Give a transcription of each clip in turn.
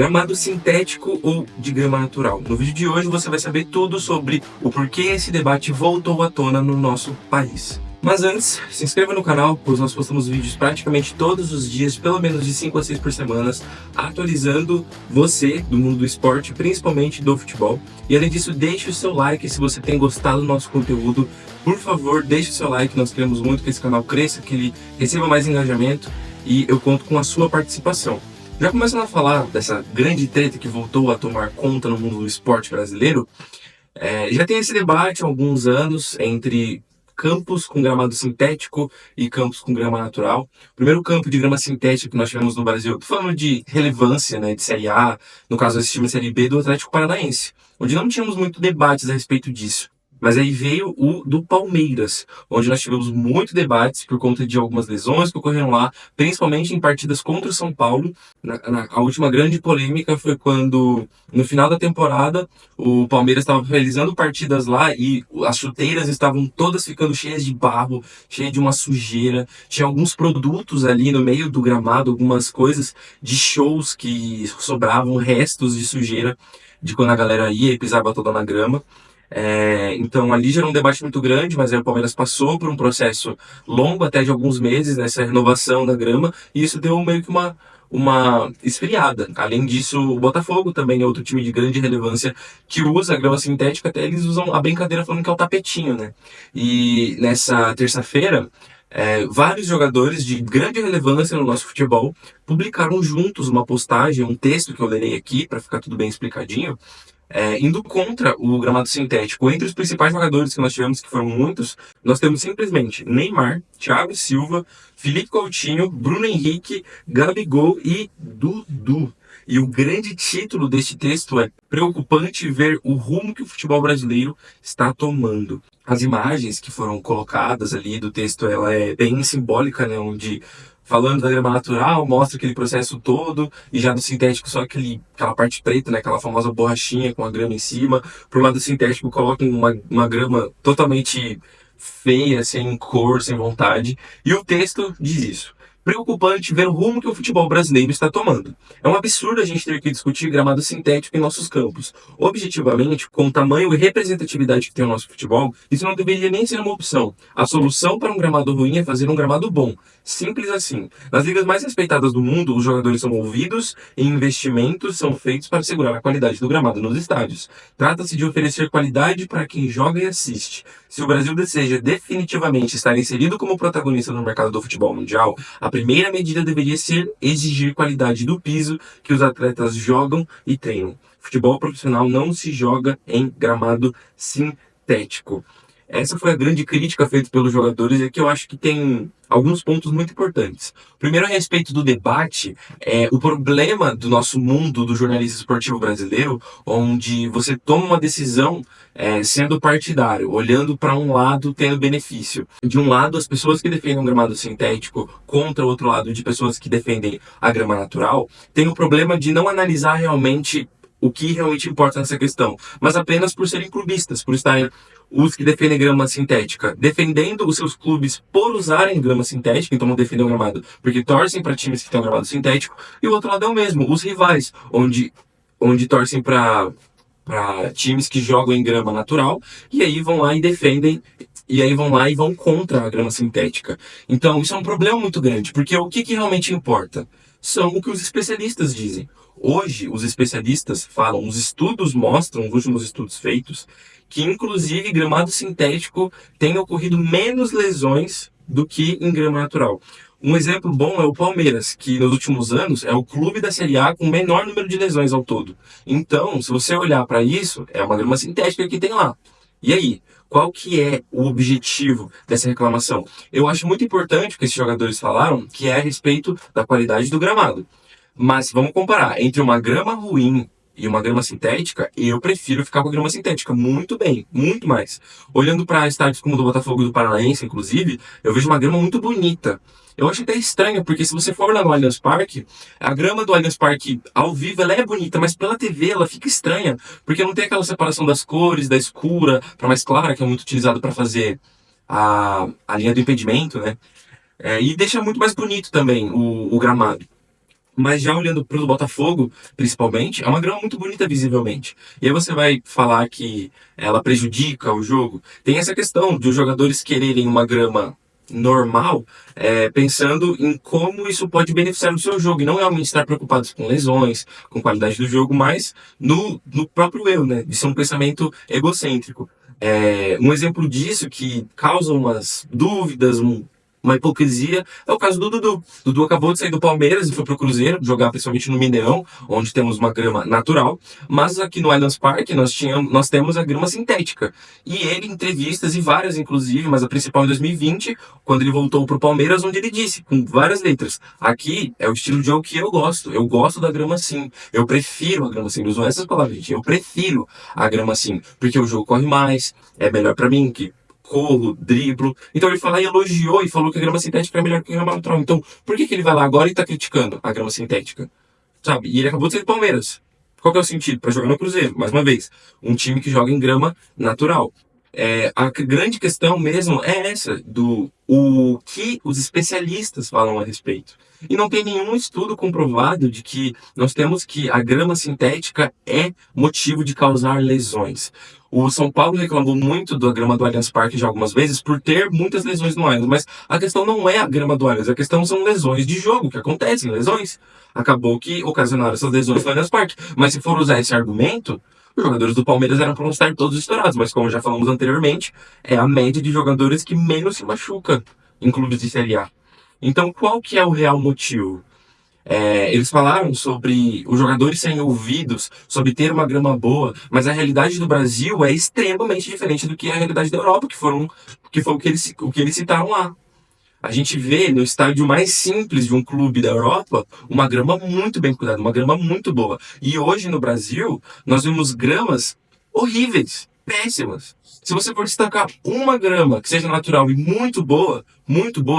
Gramado sintético ou de grama natural? No vídeo de hoje você vai saber tudo sobre o porquê esse debate voltou à tona no nosso país. Mas antes, se inscreva no canal, pois nós postamos vídeos praticamente todos os dias, pelo menos de 5 a 6 por semana, atualizando você do mundo do esporte, principalmente do futebol. E além disso, deixe o seu like se você tem gostado do nosso conteúdo. Por favor, deixe o seu like, nós queremos muito que esse canal cresça, que ele receba mais engajamento e eu conto com a sua participação. Já começando a falar dessa grande treta que voltou a tomar conta no mundo do esporte brasileiro, já tem esse debate há alguns anos entre campos com gramado sintético e campos com grama natural. O primeiro campo de grama sintética que nós tivemos no Brasil, tô falando de relevância, né, de Série A, no caso desse time Série B do Atlético Paranaense, onde não tínhamos muito debates a respeito disso. Mas aí veio o do Palmeiras, onde nós tivemos muitos debates por conta de algumas lesões que ocorreram lá, principalmente em partidas contra o São Paulo. A última grande polêmica foi quando, no final da temporada, o Palmeiras estava realizando partidas lá e as chuteiras estavam todas ficando cheias de barro, cheias de uma sujeira. Tinha alguns produtos ali no meio do gramado, algumas coisas de shows que sobravam, restos de sujeira de quando a galera ia e pisava toda na grama. Então ali gerou um debate muito grande, mas aí o Palmeiras passou por um processo longo, até de alguns meses, nessa renovação da grama, e isso deu meio que uma esfriada. Além disso, o Botafogo também é outro time de grande relevância que usa a grama sintética, até eles usam a brincadeira falando que é o tapetinho, né? E nessa terça-feira, vários jogadores de grande relevância no nosso futebol publicaram juntos uma postagem, um texto que eu lerei aqui, para ficar tudo bem explicadinho, indo contra o gramado sintético. Entre os principais jogadores que nós tivemos, que foram muitos, nós temos simplesmente Neymar, Thiago Silva, Felipe Coutinho, Bruno Henrique, Gabigol e Dudu. E o grande título deste texto é "Preocupante ver o rumo que o futebol brasileiro está tomando". As imagens que foram colocadas ali do texto, ela é bem simbólica, né, onde falando da grama natural, mostra aquele processo todo, e já do sintético só aquela parte preta, né, aquela famosa borrachinha com a grama em cima. Pro lado sintético colocam uma grama totalmente feia, sem cor, sem vontade. E o texto diz isso: "Preocupante ver o rumo que o futebol brasileiro está tomando. É um absurdo a gente ter que discutir gramado sintético em nossos campos. Objetivamente, com o tamanho e representatividade que tem o nosso futebol, isso não deveria nem ser uma opção. A solução para um gramado ruim é fazer um gramado bom. Simples assim. Nas ligas mais respeitadas do mundo, os jogadores são ouvidos e investimentos são feitos para segurar a qualidade do gramado nos estádios. Trata-se de oferecer qualidade para quem joga e assiste. Se o Brasil deseja definitivamente estar inserido como protagonista no mercado do futebol mundial, a primeira medida deveria ser exigir qualidade do piso que os atletas jogam e treinam. Futebol profissional não se joga em gramado sintético". Essa foi a grande crítica feita pelos jogadores, e que eu acho que tem alguns pontos muito importantes. Primeiro, a respeito do debate, o problema do nosso mundo do jornalismo esportivo brasileiro, onde você toma uma decisão sendo partidário, olhando para um lado, tendo benefício. De um lado, as pessoas que defendem o gramado sintético, contra o outro lado, de pessoas que defendem a grama natural, tem o problema de não analisar realmente o que realmente importa nessa questão, mas apenas por serem clubistas, por estarem os que defendem grama sintética defendendo os seus clubes por usarem grama sintética, então não defendem o gramado porque torcem para times que têm um gramado sintético, e o outro lado é o mesmo, os rivais, onde torcem para times que jogam em grama natural, e aí vão lá e defendem, e aí vão lá e vão contra a grama sintética. Então isso é um problema muito grande, porque o que realmente importa são o que os especialistas dizem. Hoje, os especialistas falam, os estudos mostram, os últimos estudos feitos, que inclusive gramado sintético tem ocorrido menos lesões do que em grama natural. Um exemplo bom é o Palmeiras, que nos últimos anos é o clube da Série A com o menor número de lesões ao todo. Então, se você olhar para isso, é uma grama sintética que tem lá. E aí, qual que é o objetivo dessa reclamação? Eu acho muito importante o que esses jogadores falaram, que é a respeito da qualidade do gramado. Mas vamos comparar entre uma grama ruim e uma grama sintética, eu prefiro ficar com a grama sintética, muito bem, muito mais. Olhando para estádios como o do Botafogo e do Paranaense, inclusive, eu vejo uma grama muito bonita. Eu acho até estranho, porque se você for lá no Allianz Parque, a grama do Allianz Parque ao vivo ela é bonita, mas pela TV ela fica estranha, porque não tem aquela separação das cores, da escura para mais clara, que é muito utilizado para fazer a linha do impedimento, né? E deixa muito mais bonito também o gramado. Mas já olhando para o Botafogo, principalmente, é uma grama muito bonita visivelmente. E aí você vai falar que ela prejudica o jogo. Tem essa questão de os jogadores quererem uma grama normal, pensando em como isso pode beneficiar o seu jogo. E não realmente estar preocupados com lesões, com qualidade do jogo, mas no próprio eu, né? De ser um pensamento egocêntrico. Um exemplo disso que causa umas dúvidas, uma hipocrisia, é o caso do Dudu. Dudu acabou de sair do Palmeiras e foi pro Cruzeiro, jogar principalmente no Mineirão, onde temos uma grama natural, mas aqui no Allianz Parque nós temos a grama sintética. E ele, em entrevistas, e várias inclusive, mas a principal em 2020, quando ele voltou pro Palmeiras, onde ele disse, com várias letras, aqui é o estilo de jogo que eu gosto da grama assim, eu prefiro a grama assim, ele usou essas palavras, gente, eu prefiro a grama assim, porque o jogo corre mais, é melhor pra mim, que corro, driblo. Então ele foi lá e elogiou e falou que a grama sintética é melhor que a grama natural. Então, por que ele vai lá agora e tá criticando a grama sintética? Sabe? E ele acabou de sair do Palmeiras. Qual que é o sentido? Para jogar no Cruzeiro, mais uma vez. Um time que joga em grama natural. A grande questão mesmo é essa, do o que os especialistas falam a respeito. E não tem nenhum estudo comprovado de que nós temos que a grama sintética é motivo de causar lesões. O São Paulo reclamou muito da grama do Allianz Parque já algumas vezes por ter muitas lesões no Allianz, mas a questão não é a grama do Allianz, a questão são lesões de jogo, que acontecem, lesões. Acabou que ocasionaram essas lesões no Allianz Parque. Mas se for usar esse argumento, os jogadores do Palmeiras eram para não estar todos estourados, mas como já falamos anteriormente, é a média de jogadores que menos se machuca em clubes de Série A. Então, qual que é o real motivo? Eles falaram sobre os jogadores serem ouvidos, sobre ter uma grama boa, mas a realidade do Brasil é extremamente diferente do que a realidade da Europa, que foi o que eles citaram lá. A gente vê no estádio mais simples de um clube da Europa uma grama muito bem cuidada, uma grama muito boa. E hoje no Brasil, nós vemos gramas horríveis, péssimas. Se você for destacar uma grama que seja natural e muito boa,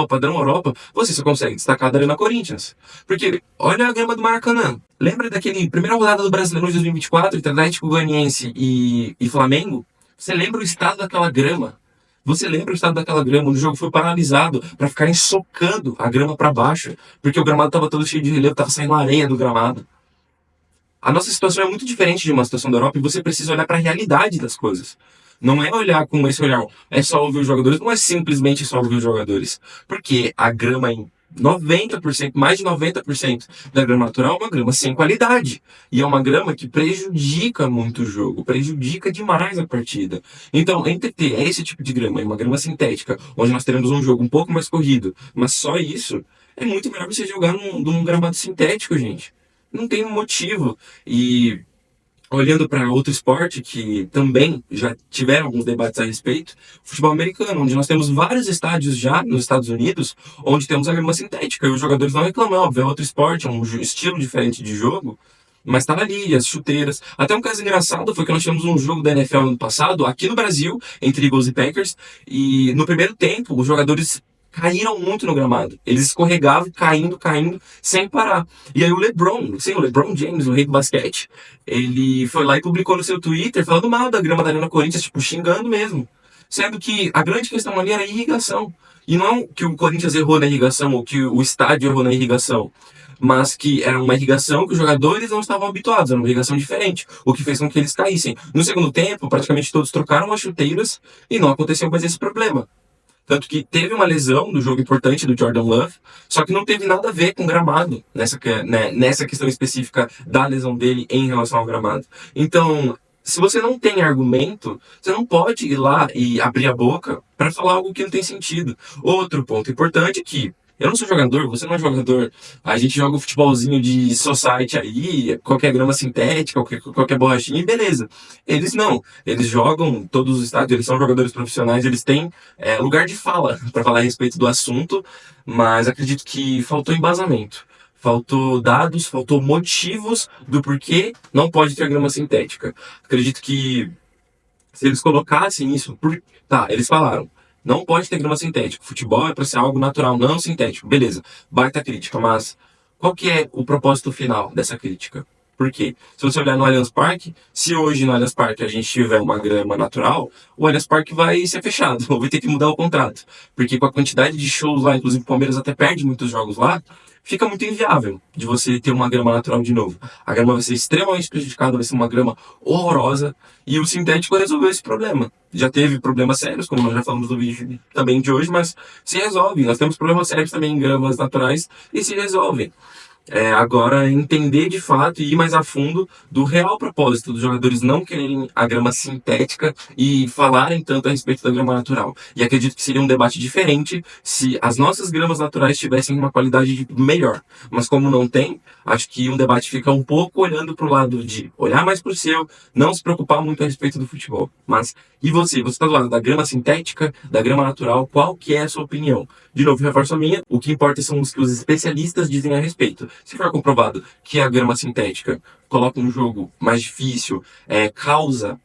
padrão Europa, você só consegue destacar a da Arena Corinthians. Porque olha a grama do Maracanã. Lembra daquele primeira rodada do Brasileirão de 2024, entre Atlético Goianiense e Flamengo? Você lembra o estado daquela grama? Você lembra o estado daquela grama, onde o jogo foi paralisado para ficarem socando a grama para baixo, porque o gramado estava todo cheio de relevo, estava saindo areia do gramado. A nossa situação é muito diferente de uma situação da Europa e você precisa olhar para a realidade das coisas. Não é olhar com esse olhar, é só ouvir os jogadores, não é simplesmente só ouvir os jogadores. Porque a grama em 90%, mais de 90% da grama natural é uma grama sem qualidade. E é uma grama que prejudica muito o jogo, prejudica demais a partida. Então, entre ter esse tipo de grama e uma grama sintética, onde nós teremos um jogo um pouco mais corrido, mas só isso, é muito melhor você jogar num gramado sintético, gente. Não tem um motivo. E olhando para outro esporte que também já tiveram alguns debates a respeito, o futebol americano, onde nós temos vários estádios já nos Estados Unidos, onde temos a grama sintética, e os jogadores não reclamam, óbvio, é outro esporte, é um estilo diferente de jogo, mas tá ali, as chuteiras. Até um caso engraçado foi que nós tivemos um jogo da NFL no ano passado, aqui no Brasil, entre Eagles e Packers, e no primeiro tempo, os jogadores caíram muito no gramado. Eles escorregavam, caindo, sem parar. E aí o LeBron, sim, o LeBron James, o rei do basquete, ele foi lá e publicou no seu Twitter falando mal da grama da Arena Corinthians, tipo, xingando mesmo. Sendo que a grande questão ali era a irrigação. E não que o Corinthians errou na irrigação ou que o estádio errou na irrigação, mas que era uma irrigação que os jogadores não estavam habituados, era uma irrigação diferente, o que fez com que eles caíssem. No segundo tempo, praticamente todos trocaram as chuteiras e não aconteceu mais esse problema. Tanto que teve uma lesão no jogo importante do Jordan Love, só que não teve nada a ver com o gramado, nessa questão específica da lesão dele em relação ao gramado. Então, se você não tem argumento, você não pode ir lá e abrir a boca para falar algo que não tem sentido. Outro ponto importante é que eu não sou jogador, você não é jogador. A gente joga o futebolzinho de society aí, qualquer grama sintética, qualquer borrachinha, e beleza. Eles não. Eles jogam todos os estádios, eles são jogadores profissionais, eles têm lugar de fala para falar a respeito do assunto, mas acredito que faltou embasamento. Faltou dados, faltou motivos do porquê não pode ter grama sintética. Acredito que se eles colocassem isso, tá, eles falaram, não pode ter grama sintética. Futebol é para ser algo natural, não sintético. Beleza, baita crítica, mas qual que é o propósito final dessa crítica? Por quê? Se você olhar no Allianz Parque, se hoje no Allianz Parque a gente tiver uma grama natural, o Allianz Parque vai ser fechado, ou vai ter que mudar o contrato. Porque com a quantidade de shows lá, inclusive o Palmeiras até perde muitos jogos lá, fica muito inviável de você ter uma grama natural de novo. A grama vai ser extremamente prejudicada, vai ser uma grama horrorosa, e o sintético resolveu esse problema. Já teve problemas sérios, como nós já falamos no vídeo também de hoje, mas se resolve. Nós temos problemas sérios também em gramas naturais e se resolvem. Agora, entender de fato e ir mais a fundo do real propósito dos jogadores não quererem a grama sintética e falarem tanto a respeito da grama natural. E acredito que seria um debate diferente se as nossas gramas naturais tivessem uma qualidade melhor. Mas como não tem, acho que um debate fica um pouco olhando para o lado de olhar mais para o seu, não se preocupar muito a respeito do futebol. Mas, e você? Você está do lado da grama sintética, da grama natural? Qual que é a sua opinião? De novo, reforço a minha, o que importa são os que os especialistas dizem a respeito. Se for comprovado que a grama sintética coloca um jogo mais difícil, causa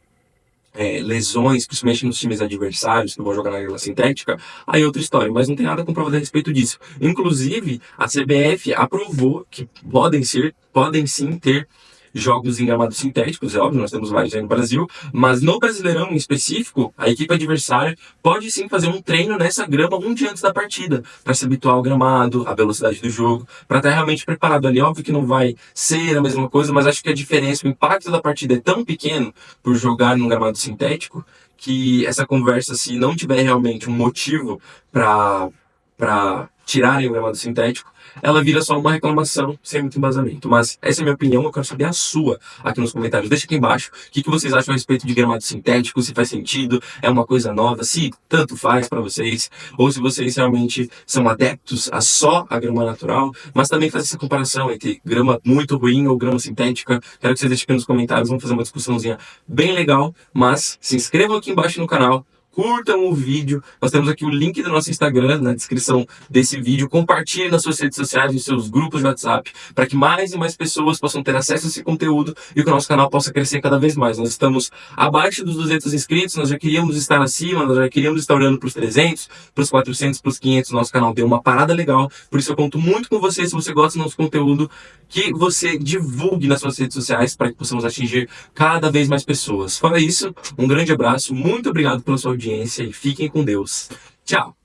lesões, principalmente nos times adversários que vão jogar na grama sintética, aí é outra história, mas não tem nada comprovado a respeito disso. Inclusive, a CBF aprovou que podem sim ter jogos em gramados sintéticos, é óbvio, nós temos vários aí no Brasil, mas no Brasileirão em específico, a equipe adversária pode sim fazer um treino nessa grama um dia antes da partida, para se habituar ao gramado, à velocidade do jogo, para estar realmente preparado ali. Óbvio que não vai ser a mesma coisa, mas acho que a diferença, o impacto da partida é tão pequeno por jogar num gramado sintético, que essa conversa, se não tiver realmente um motivo para tirarem o gramado sintético, ela vira só uma reclamação sem muito embasamento. Mas essa é a minha opinião, eu quero saber a sua aqui nos comentários. Deixa aqui embaixo o que vocês acham a respeito de gramado sintético, se faz sentido, é uma coisa nova, se tanto faz para vocês, ou se vocês realmente são adeptos a só a grama natural, mas também faz essa comparação entre grama muito ruim ou grama sintética. Quero que vocês deixem aqui nos comentários, vamos fazer uma discussãozinha bem legal, mas se inscrevam aqui embaixo no canal, curtam o vídeo, nós temos aqui o link do nosso Instagram na descrição desse vídeo, compartilhem nas suas redes sociais, nos seus grupos de WhatsApp, para que mais e mais pessoas possam ter acesso a esse conteúdo e que o nosso canal possa crescer cada vez mais. Nós estamos abaixo dos 200 inscritos, nós já queríamos estar acima, nós já queríamos estar olhando para os 300, para os 400, para os 500, nosso canal deu uma parada legal, por isso eu conto muito com você, se você gosta do nosso conteúdo, que você divulgue nas suas redes sociais para que possamos atingir cada vez mais pessoas. Fora isso, um grande abraço, muito obrigado pela sua audiência e fiquem com Deus. Tchau!